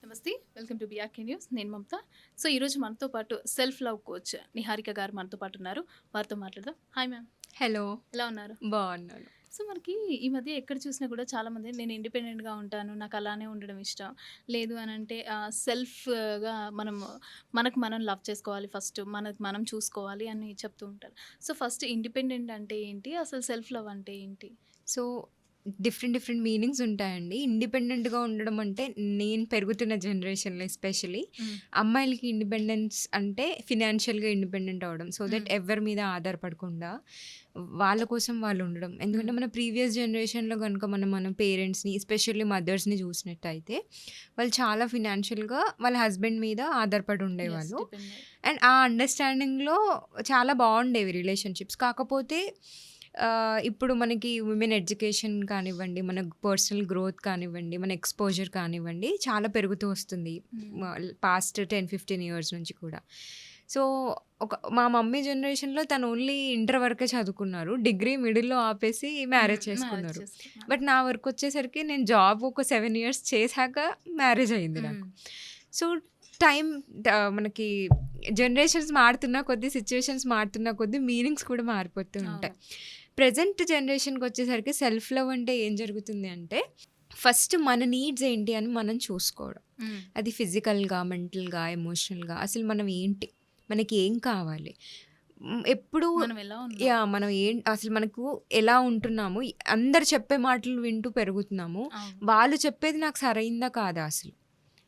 నమస్తే. Welcome to BRK news. నేను మమత. So, ఈరోజు మనతో పాటు సెల్ఫ్ లవ్ కోచ్ నిహారిక గారు మనతో పాటు ఉన్నారు. వారితో మాట్లాడదాం. Hi ma'am. హలో. ఎలా ఉన్నారు? బావున్నాను. సో, మనకి ఈ మధ్య ఎక్కడ చూసినా కూడా చాలామంది నేను ఇండిపెండెంట్‌గా ఉంటాను. నాకు అలానే ఉండడం ఇష్టం. లేదు అనంటే సెల్ఫ్‌గా మనకు మనం లవ్ చేసుకోవాలి ఫస్ట్. మనకు మనం చూసుకోవాలి అని చెప్తూ ఉంటారు. సో, ఫస్ట్ ఇండిపెండెంట్ అంటే ఏంటి? అసలు సెల్ఫ్ లవ్ అంటే ఏంటి? సో, డిఫరెంట్ మీనింగ్స్ ఉంటాయండి. ఇండిపెండెంట్‌గా ఉండడం అంటే నేను పెరుగుతున్న జనరేషన్‌లో ఎస్పెషల్లీ హ్మ్. అమ్మాయిలకి ఇండిపెండెన్స్ అంటే ఫినాన్షియల్‌గా ఇండిపెండెంట్ అవ్వడం. సో హ్మ్. దట్ ఎవ్వరి మీద ఆధారపడకుండా వాళ్ళ కోసం వాళ్ళు ఉండడం. ఎందుకంటే హ్మ్. మన ప్రీవియస్ జనరేషన్‌లో గనుక మన పేరెంట్స్‌ని ఎస్పెషల్లీ మదర్స్‌ని చూసినట్టయితే వాళ్ళు చాలా ఫినాన్షియల్‌గా వాళ్ళ హస్బెండ్ మీద ఆధారపడి యెస్. ఉండేవాళ్ళు. డిపెండెంట్. అండ్ ఆ అండర్‌స్టాండింగ్‌లో చాలా బావుండేవి రిలేషన్‌షిప్స్. కాకపోతే ఇప్పుడు మనకి విమెన్ ఎడ్యుకేషన్ కానివ్వండి, మన పర్సనల్ గ్రోత్ కానివ్వండి, మన ఎక్స్‌పోజర్ కానివ్వండి, చాలా పెరుగుతూ వస్తుంది. హ్మ్. పాస్ట్ 10, 15 ఇయర్స్ నుంచి కూడా. సో, మా మమ్మీ జనరేషన్‌లో తను ఓన్లీ ఇంటర్ వరకే చదువుకున్నారు. డిగ్రీ మిడిల్‌లో ఆపేసి మ్యారేజ్ మ్యారేజ్ చేసుకున్నారు. చేసుకున్నారు. బట్ నా వరకొచ్చేసరికి నేను జాబ్ ఒక 7 ఇయర్స్ చేశాక మ్యారేజ్ అయింది హ్మ్. నాకు. సో, టైం మనకి జనరేషన్స్ మారుతున్న కొద్దీ, సిట్యుయేషన్స్ మారుతున్న కొద్దీ మీనింగ్స్ కూడా మారిపోతూ అవును. ఉంటాయి. ప్రెజెంట్ జనరేషన్‌కొచ్చేసరికి సెల్ఫ్ లవ్ అంటే ఏం జరుగుతుంది అంటే, ఫస్ట్ మన నీడ్స్ ఏంటి అని మనం చూసుకోవడం. హ్మ్. అది ఫిజికల్‌గా, మెంటల్‌గా, ఎమోషనల్‌గా అసలు మనం ఏంటి? మనకి ఏం కావాలి? ఎప్పుడు మనం ఎలా ఉన్నాం? మనం అసలు మనకు ఎలా ఉంటున్నాము? అందరు చెప్పే మాటలు వింటూ పెరుగుతున్నాము. అవును. వాళ్ళు చెప్పేది నాకు సరైందా కాదా అసలు?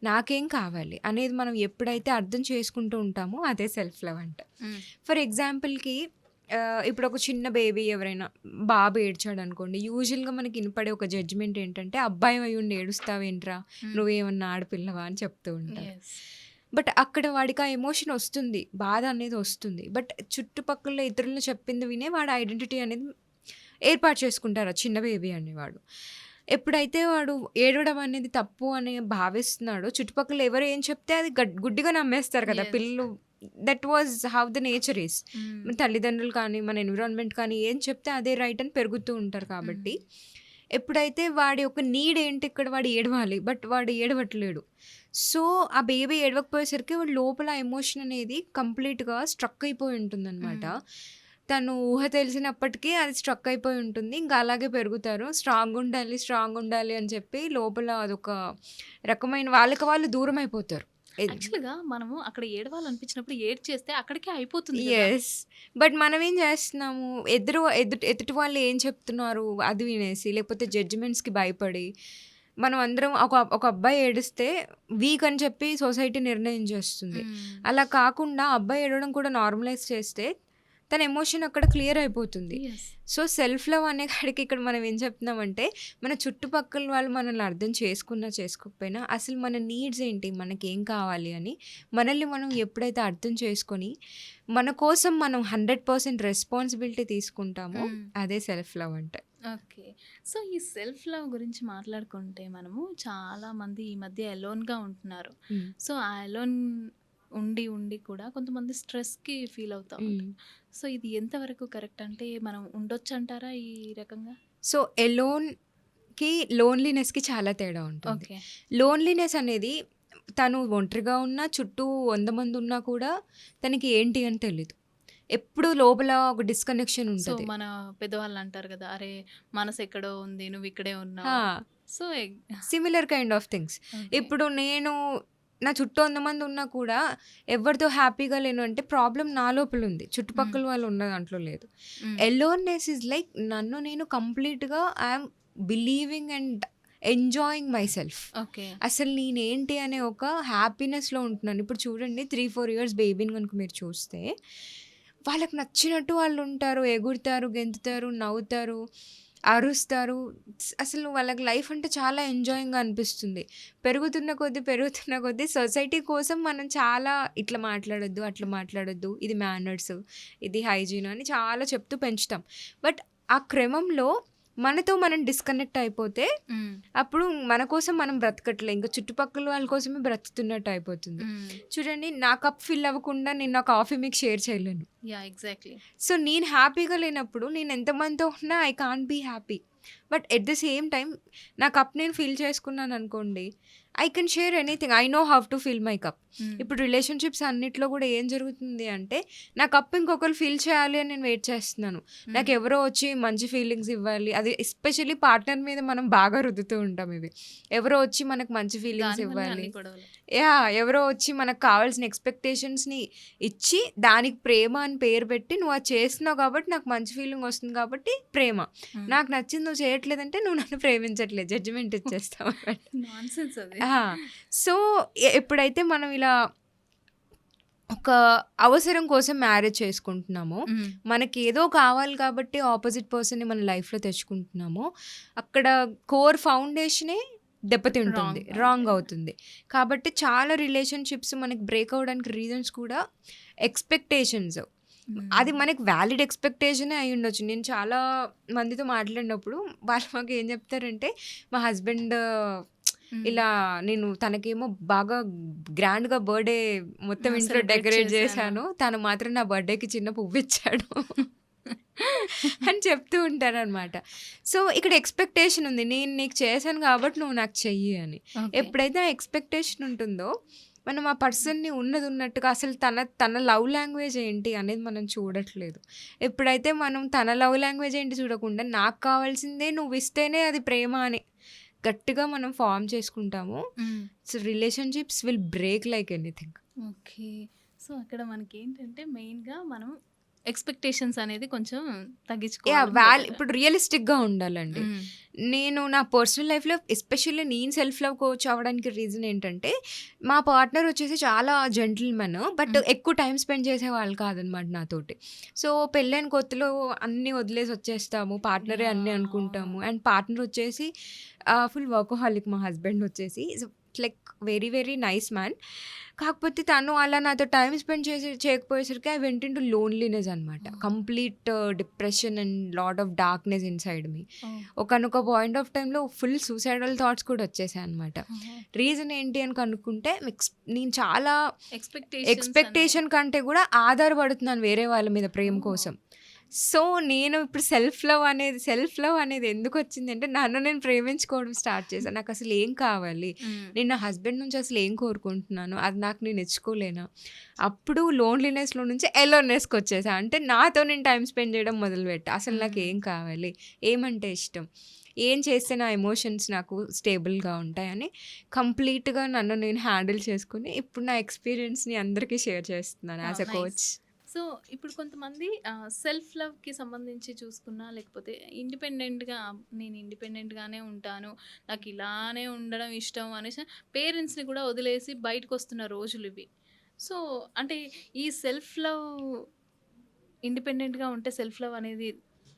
నాకేం కావాలి? అనేది మనం ఎప్పుడైతే అర్థం చేసుకుంటూ ఉంటామో అదే సెల్ఫ్ లవ్ అంటే. హ్మ్. ఫర్ ఎగ్జాంపుల్‌కి ఇప్పుడు ఒక చిన్న బేబీ ఎవరైనా బాబు ఏడ్చాడనుకోండి, యూజువల్‌గా మనకి ఇనపడే ఒక జడ్జ్‌మెంట్ ఏంటంటే, "అబ్బాయి అయ్యుండి ఏడుస్తావేంట్రా? హ్మ్. నువ్వేమన్నా ఆడపిల్లవా?" అని చెప్తూ ఉంటారు. యెస్. బట్ అక్కడ వాడికి ఆ ఎమోషన్ ఒస్తుంది. బాధ అనేది ఒస్తుంది. బట్ చుట్టుపక్కల ఇతరులు చెప్పింది వినే వాడు ఐడెంటిటీ అనేది ఏర్పాటు చేసుకుంటారు ఆ చిన్న బేబీ అనేవాడు. ఎప్పుడైతే వాడు ఏడవడం అనేది తప్పు అని భావిస్తున్నాడో, చుట్టుపక్కల ఎవరు ఏం చెప్తే అది గుడ్డిగా నమ్మేస్తారు కదా! యెస్. పిల్లలు that was how the nature is. హ్మ్. మన తల్లిదండ్రులు కానీ, మన ఎన్విరాన్మెంట్ కానీ ఏం చెప్తే అదే రైట్ అని పెరుగుతూ ఉంటారు హ్మ్. కాబట్టి, ఎప్పుడైతే వాడి యొక్క నీడ్ ఏంటి ఇక్కడ వాడు ఏడవాలి. బట్ వాడు ఏడవట్లేడు. సో, ఆ బేబీ ఏడవకపోయేసరికి వాడి లోపల ఎమోషన్ అనేది కంప్లీట్‌గా స్ట్రక్ అయిపోయి ఉంటుందనమాట. హ్మ్. తను ఊహ తెలిసినప్పటికీ అది స్ట్రక్ అయిపోయి ఉంటుంది. ఇంకా అలాగే పెరుగుతారు. స్ట్రాంగుండాలి అని చెప్పి లోపల అదొక రకమైన వాళ్ళకి వాళ్ళు దూరమైపోతారు. యాక్చువల్‌గా మనము అక్కడ ఏడవాలనిపించినప్పుడు ఏడ్చేస్తే అక్కడికే అయిపోతుంది గదా! యెస్. బట్ మనమేం జేస్తున్నాము, ఎదుటి వాళ్ళు ఏం చెప్తున్నారు అది వినేసి, లేకపోతే జడ్జ్‌మెంట్స్‌కి భయపడి, మనం అందరం ఒక అబ్బాయి ఏడిస్తే వీక్ అని చెప్పి సొసైటీ నిర్ణయం జేస్తుంది. హ్మ్. అలా కాకుండా అబ్బాయి ఏడవడం కూడా నార్మలైజ్ చేస్తే, తన ఎమోషన్ అక్కడ క్లియర్ అయిపోతుంది. యెస్. సో, సెల్ఫ్ లవ్ అనే కాడికి ఇక్కడ మనం ఏం చెప్తున్నామంటే, మన చుట్టుపక్కల వాళ్ళు మనల్ని అర్థం చేసుకున్నా, చేసుకోకపోయినా అసలు మన నీడ్స్ ఏంటి? మనకేం కావాలి అని మనల్ని మనం ఎప్పుడైతే అర్థం చేసుకొని, మన కోసం మనం 100% రెస్పాన్సిబిలిటీ తీసుకుంటామో హ్మ్. అదే సెల్ఫ్ లవ్ అంటే. ఓకే. సో, ఈ సెల్ఫ్ లవ్ గురించి మాట్లాడుకుంటే మనము చాలామంది ఈ మధ్య ఎలోన్‌గా ఉంటున్నారు. హ్మ్. సో, ఆ ఎలోన్ ఉండి కూడా కొంతమంది స్ట్రెస్‌కి ఫీల్ అవుతా హ్మ్. ఉంటారు. సో, ఇది ఎంతవరకు కరెక్ట్? అంటే మనం ఉండొచ్చంటారా ఈ రకంగా? సో, ఎలోన్‌కి, లోన్‌లీనెస్‌కి చాలా తేడా ఉంటుంది. ఓకే. లోన్‌లీనెస్ అనేది తను ఒంటరిగా ఉన్నా, చుట్టూ 100 మందున్నా కూడా తనకి ఏంటి అని తెలీదు. ఎప్పుడు లోపల ఒక డిస్‌కనెక్షన్ సో, ఉంటది. మన పెద్దవాళ్ళంటారు గదా! "అరే! మనసెక్కడో ఉంది. నువ్విక్కడే ఉన్నావు." ఆ! So, similar kind of things. Okay. ఇప్పుడు నా చుట్టూ 100 మంది ఉన్నా కూడా ఎవరితో హ్యాపీగా లేను అంటే ప్రాబ్లమ్ నా లోపలుంది. హ్మ్. చుట్టుపక్కల వాళ్ళు ఉన్న దాంట్లో లేదు. హ్మ్. ఎలోన్‌నెస్ ఈస్ లైక్ నన్ను నేను కంప్లీట్‌గా I'm believing and enjoying my self. Okay. అసలు నేనేంటి అనే ఒక హ్యాపీనెస్‌లో ఉంటున్నాను. ఇప్పుడు చూడండి 3, 4 ఇయర్స్ బేబీని గనుక మీరు చూస్తే, వాళ్ళకి నచ్చినట్టు వాళ్ళుంటారు. ఎగురుతారు, గెంతుతారు, నవ్వుతారు, అరుస్తారు. అసలు వాళ్ళకి లైఫ్ అంటే చాలా ఎంజాయింగ్‌గా అనిపిస్తుంది. పెరుగుతున్న కొద్దీ సొసైటీ కోసం మనం చాలా ఇట్లా మాట్లాడొద్దు, అట్లా మాట్లాడొద్దు, ఇది మేనర్స్, ఇది హైజీన్ అని చాలా చెప్తూ పెంచుతాం. బట్ ఆ క్రమంలో మనతో మనం డిస్కనెక్ట్ అయిపోతే, హ్మ్. అప్పుడు మన కోసం మనం బ్రతకట్లే. ఇంక చుట్టుపక్కల వాళ్ళ కోసమే బ్రతుకుతున్నట్టు అయిపోతుంది. హ్మ్. చూడండి నా కప్ ఫిల్ అవ్వకుండా నేను నా కాఫీ మీకు షేర్ చేయలేను. యాహ్! ఎగ్జాక్ట్‌లీ. సో, నేను హ్యాపీగా లేనప్పుడు నేను ఎంతమందితో ఉన్నా I can't be happy. But at the same time నా కప్ నేను ఫిల్ చేసుకున్నాననుకోండి, I can share anything. I know how to fill my cup. Hmm. ఇప్పుడు రిలేషన్‌షిప్స్ అన్నిట్లో కూడా ఏం జరుగుతుంది అంటే, నా కప్ ఇంకొకళ్ళు ఫిల్ చేయాలి అని నేను వెయిట్ చేస్తున్నాను. హ్మ్. నాకెవరో వచ్చి మంచి ఫీలింగ్స్ ఇవ్వాలి. అది ఎస్పెషల్లీ పార్ట్నర్ మీద మనం బాగా రుద్దుతూ ఉంటాం ఇవి. ఎవరో వచ్చి మనకు మంచి ఫీలింగ్స్ దానివల్లే ఇవ్వాలి. అన్ని గొడవలు. ఎవరో వచ్చి మనకు కావాల్సిన ఎక్స్‌పెక్టేషన్స్‌ని ఇచ్చి, దానికి ప్రేమ అని పేరు పెట్టి, నువ్వు అది చేస్తున్నావు కాబట్టి నాకు మంచి ఫీలింగ్ వస్తుంది కాబట్టి ప్రేమ. హ్మ్. నాకు నచ్చింది నువ్వు చేయట్లేదంటే నువ్వు నన్ను ప్రేమించట్లేదు. జడ్జిమెంట్ ఇచ్చేస్తావు అన్నమాట. నాన్‌సెన్స్ అది. ఆ! సో, ఎప్పుడైతే మనం ఇలా ఒక అవసరం కోసం మ్యారేజ్ చేసుకుంటున్నామో, హ్మ్. మనకేదో కావాలి కాబట్టి ఆపోజిట్ పర్సన్‌ని మన లైఫ్‌లో తెచ్చుకుంటున్నామో, అక్కడ కోర్ ఫౌండేషనే దెబ్బతింటుంది. రాంగ్ రాంగ్ అవుతుంది. అవుతుంది. కాబట్టి చాలా రిలేషన్‌షిప్స్ మనకి బ్రేక్ అవ్వడానికి రీజన్స్ కూడా ఎక్స్‌పెక్టేషన్స్. అది హ్మ్. మనకి వాలిడ్ ఎక్స్‌పెక్టేషనే అయ్యుండొచ్చు. నేను చాలా మందితో మాట్లాడినప్పుడు వాళ్ళు మాకేం చెప్తారంటే, మా హస్బెండ్ హ్మ్. ఇలా నేను తనకేమో బాగా గ్రాండ్‌గా బర్త్‌డే మొత్తం ఇంట్లో సెలబ్రేట్ డెకరేట్ చేశాను. చేశాను. తను మాత్రం నా బర్త్‌డేకి చిన్న పువ్విచ్చాడు అని చెప్తూ ఉంటారనమాట. సో, ఇక్కడ ఎక్స్‌పెక్టేషన్ ఉంది. నేను నీకు చేశాను కాబట్టి నువ్వు నాకు చెయ్యి అని. ఓకే. ఎప్పుడైతే ఆ ఎక్స్‌పెక్టేషన్ ఉంటుందో, మనం ఆ పర్సన్‌ని ఉన్నదున్నట్టుగా అసలు తన లవ్ లాంగ్వేజ్ ఏంటి అనేది మనం చూడట్లేదు. ఎప్పుడైతే మనం తన లవ్ లాంగ్వేజ్ ఏంటి చూడకుండా, నాకు కావాల్సిందే నువ్విస్తేనే అది ప్రేమ అని గట్టిగా మనం ఫార్మ్ చేసుకుంటామో, హ్మ్. So, relationships will break like anything. Okay. So, అక్కడ మనకేంటంటే మెయిన్‌గా మనం ఎక్స్‌పెక్టేషన్స్ అనేది కొంచెం తగ్గించుకోవడం బెటర్. ఇప్పుడు రియలిస్టిక్‌గా ఉండాలండి. హ్మ్. నేను నా పర్సనల్ లైఫ్‌లో ఎస్పెషల్లీ నేను సెల్ఫ్ లవ్ కోచ్ అవ్వడానికి రీజన్ ఏంటంటే, మా పార్ట్నర్ వచ్చేసి చాలా జెంటిల్‌మెన్. బట్ హ్మ్. ఎక్కువ టైమ్ స్పెండ్ చేసేవాళ్ళు కాదనమాట నాతోటి. సో, పెళ్ళైన కొత్తలో అన్నీ వదిలేసి వచ్చేస్తాము. పార్ట్నరే అన్నీ యాహ్! అనుకుంటాము. అవును. అండ్ పార్ట్నర్ వచ్చేసి ఫుల్ వర్కహాలిక్ మా హస్బెండ్ వచ్చేసి. So, like very very nice man. కాకపోతే తను అలా నాతో టైమ్ స్పెండ్ చేయకపోయేసరికి ఐ వెంట్ ఇంటూ లోన్లీనెస్ అనమాట. Oh! Complete depression and lot of darkness inside me. Oh! ఒకానొక పాయింట్ ఆఫ్ టైమ్‌లో ఫుల్ సూసైడల్ థాట్స్ కూడా వచ్చేసాయనమాట. ఓహో! రీజన్ ఏంటి అని కనుక్కుంటే నేను చాలా ఎక్స్‌పెక్టేషన్స్ అనే ఎక్స్‌పెక్టేషన్ కంటే కూడా ఆధారపడుతున్నాను వేరే వాళ్ళ మీద ప్రేమ ఓహ్! కోసం. సో, నేను ఇప్పుడు సెల్ఫ్ లవ్ అనేది ఎందుకొచ్చిందంటే, నన్ను నేను ప్రేమించుకోవడం స్టార్ట్ చేశాను. నాకసలు ఏం కావాలి? హ్మ్. నేను నా హస్బెండ్ నుంచి అసలు ఏం కోరుకుంటున్నాను? అది నాకు నేను ఇచ్చుకోలేనా? అప్పుడు లోన్లీనెస్‌లో నుంచి ఎలోన్‌నెస్‌కొచ్చేసా. అంటే నాతో నేను టైమ్ స్పెండ్ చేయడం మొదలుపెట్టా. అసలు హ్మ్. నాకేం కావాలి? ఏమంటే ఇష్టం? ఏం చేస్తే నా ఎమోషన్స్ నాకు స్టేబుల్‌గా ఉంటాయని కంప్లీట్‌గా నన్ను నేను హ్యాండిల్ చేసుకొని, ఇప్పుడు నా ఎక్స్‌పీరియన్స్‌ని అందరికీ షేర్ చేస్తున్నాను as a nice. Coach. So, ఇప్పుడు కొంతమంది సెల్ఫ్ లవ్‌కి సంబంధించి చూసుకున్నా, లేకపోతే నేను ఇండిపెండెంట్‌గానే ఉంటాను. నాకు ఇలానే ఉండడం ఇష్టం అనేసి పేరెంట్స్‌ని కూడా వదిలేసి బయటకొస్తున్న రోజులివి. సో, అంటే ఈ సెల్ఫ్ లవ్ ఇండిపెండెంట్‌గా ఉంటే సెల్ఫ్ లవ్ అనేది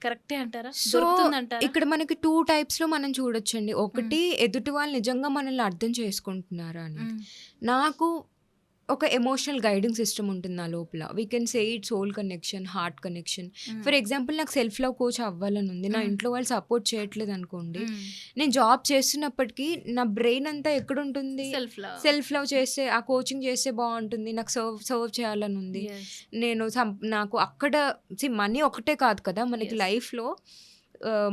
కరెక్టే అంటారా? సో, దొరుకుతుందంటారా? ఇక్కడ మనకి 2 టైప్స్‌లో మనం చూడొచ్చండి. హ్మ్. ఒకటి ఎదుటి వాళ్ళు నిజంగా మనల్ని అర్థం చేసుకుంటున్నారా అనేది. హ్మ్. నాకు ఒక ఎమోషనల్ గైడింగ్ సిస్టమ్ ఉంటుంది నా లోపల. We can say it soul connection, heart connection. Hmm. For example నాకు సెల్ఫ్ లవ్ కోచ్ అవ్వాలని ఉంది. నా హ్మ్. ఇంట్లో వాళ్ళు సపోర్ట్ చేయట్లేదనుకోండి, హ్మ్. నేను జాబ్ చేస్తున్నప్పటికీ నా బ్రెయిన్ అంతా ఎక్కడుంటుంది? Self love. సెల్ఫ్ లవ్ చేస్తే ఆ కోచింగ్ చేస్తే బావుంటుంది. నాకు సర్వ్ చేయాలని ఉంది. యెస్. నాకు అక్కడ మనీ ఒకటే కాదు కదా! మనకి యెస్. లైఫ్‌లో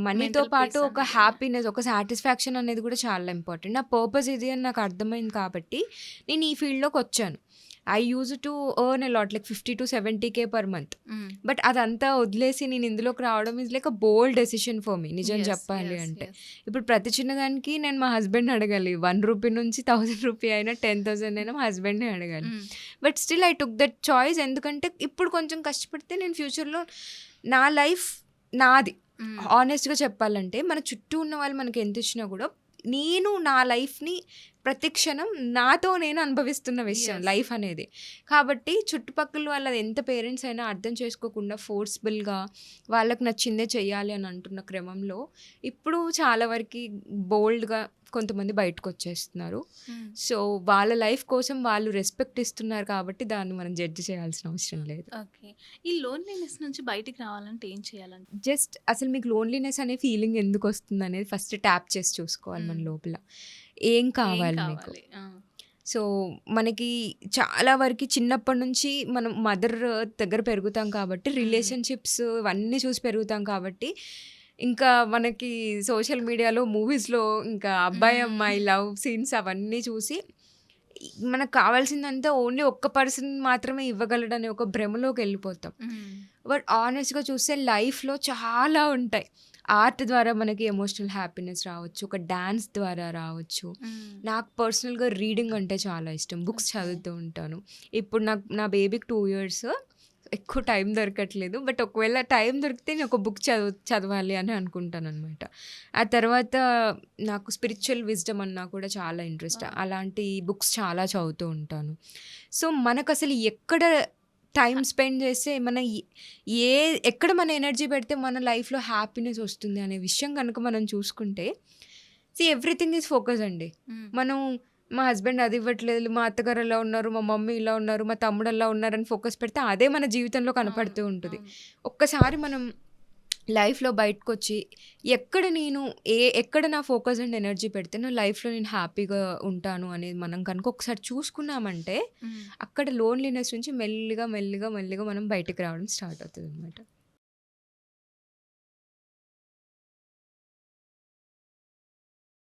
మనీతో మెంటల్ పాటు పీస్ ఒక అనేది. హ్యాపీనెస్, ఒక సాటిస్ఫాక్షన్ అనేది కూడా చాలా ఇంపార్టెంట్. నా పర్పస్ ఇది అని నాకు అర్థమైంది కాబట్టి, నేను ఈ ఫీల్డ్‌లోకొచ్చాను. I used to earn a lot like 50,000-70,000 per month. Hmm. But అదంతా వదిలేసి నేను ఇందులోకి రావడం is like a bold decision for me నిజం యెస్. చెప్పాలి యెస్. అంటే. యెస్. ఇప్పుడు ప్రతి చిన్నదానికి నేను మా హస్బెండ్‌ని అడగాలి. రూ. 1 నుంచి రూ. 1,000 అయినా, 10,000 అయినా మా హస్బెండ్‌నే అడగాలి. హ్మ్. But still I took that choice. ఎందుకంటే ఇప్పుడు కొంచెం కష్టపడితే నేను ఫ్యూచర్‌లో నా లైఫ్ నాది. హ్మ్. హానెస్ట్‌గా చెప్పాలంటే మన చుట్టూ ఉన్న వాళ్ళు మనకి ఎంత ఇచ్చినా కూడా, నేను నా లైఫ్‌ని ప్రతి క్షణం నాతో నేను అనుభవిస్తున్న విషయం యెస్. లైఫ్ అనేది. కాబట్టి చుట్టుపక్కల వాళ్ళది ఎంత పేరెంట్స్ అయినా అర్థం చేసుకోకుండా ఫోర్స్‌బుల్‌గా వాళ్ళకి నచ్చిందే చెయ్యాలి అని అంటున్న క్రమంలో, ఇప్పుడు చాలా వరకి బోల్డ్‌గా కొంతమంది బయటకొచ్చేస్తున్నారు. హ్మ్. సో, వాళ్ళ లైఫ్ కోసం వాళ్ళు రెస్పెక్ట్ ఇస్తున్నారు కాబట్టి దాన్ని మనం జడ్జ్ చేయాల్సిన అవసరం లేదు. ఓకే. ఈ లోన్‌లీనెస్ నుంచి బయటికి రావాలంటే ఏం చేయాలంట? జస్ట్ అసలు మీకు లోన్లీనెస్ అనే ఫీలింగ్ ఎందుకొస్తుందనేది ఫస్ట్ ట్యాప్ చేసి చూసుకోవాలి మన హ్మ్. లోపల. ఏం ఏం కావాలి మీకు? కావాలి? ఆ! సో, మనకి చాలా వరకి చిన్నప్పటి నుంచి మనం మదర్ దగ్గర పెరుగుతాం కాబట్టి, హ్మ్. రిలేషన్‌షిప్స్ ఇవన్నీ చూసి పెరుగుతాం కాబట్టి, ఇంకా మనకి సోషల్ మీడియాలో, మూవీస్‌లో ఇంకా అబ్బాయి, హ్మ్. అమ్మాయి లవ్ సీన్స్ అవన్నీ చూసి మనకు కావాల్సిందంతా ఓన్లీ ఒక్క పర్సన్ మాత్రమే ఇవ్వగలడనే ఒక భ్రమలోకెళ్ళిపోతాం. హ్మ్. బట్ ఆనెస్ట్‌గా చూస్తే లైఫ్‌లో చాలా ఉంటాయి. ఆర్ట్ ద్వారా మనకి ఎమోషనల్ హ్యాపీనెస్ రావచ్చు. ఒక డాన్స్ ద్వారా రావచ్చు. హ్మ్. నాకు పర్సనల్‌గా రీడింగ్ అంటే చాలా ఇష్టం. Books okay. చదువుతూ ఉంటాను. ఇప్పుడు నా బేబీకి 2 ఇయర్స్. ఎక్కువ టైం దొరకట్లేదు. బట్ ఒకవేళ టైం దొరికితే నేను ఒక బుక్ చదవాలి అని అనుకుంటాననమాట. ఆ తర్వాత నాకు స్పిరిచ్యువల్ విజ్డమ్ అన్నా కూడా చాలా ఇంట్రెస్ట్. వావ్! అలాంటి బుక్స్ చాలా చదువుతూ ఉంటాను. సో, మనకసలు ఎక్కడ టైమ్ స్పెండ్ చేస్తే మన ఏ ఎక్కడ మన ఎనర్జీ పెడితే మన లైఫ్‌లో హ్యాపీనెస్ వస్తుంది అనే విషయం గనుక మనం చూసుకుంటే, ఎవ్రీథింగ్ ఈజ్ ఫోకస్ అండి. హ్మ్. మనం మా హస్బెండ్ అది ఇవ్వట్లేదు, మా అత్తగారు అలా ఉన్నారు, మా మమ్మీ ఇలా ఉన్నారు, మా తమ్ముడు అలా ఉన్నారని ఫోకస్ పెడితే అదే మన జీవితంలో అవును. కనపడుతూ ఉంటది. అవును. ఒక్కసారి మనం లైఫ్‌లో బయటకొచ్చి ఎక్కడ నా ఫోకస్ అండ్ ఎనర్జీ పెడితే నా లైఫ్‌లో నేను హ్యాపీగా ఉంటాను అనేది మనం కనుక ఒకసారి చూసుకున్నామంటే, హ్మ్. అక్కడ లోన్‌లీనెస్ నుంచి మెల్లిగా, మెల్లిగా, మెల్లిగా మనం బయటికి రావడం స్టార్ట్ అవుతదనమాట.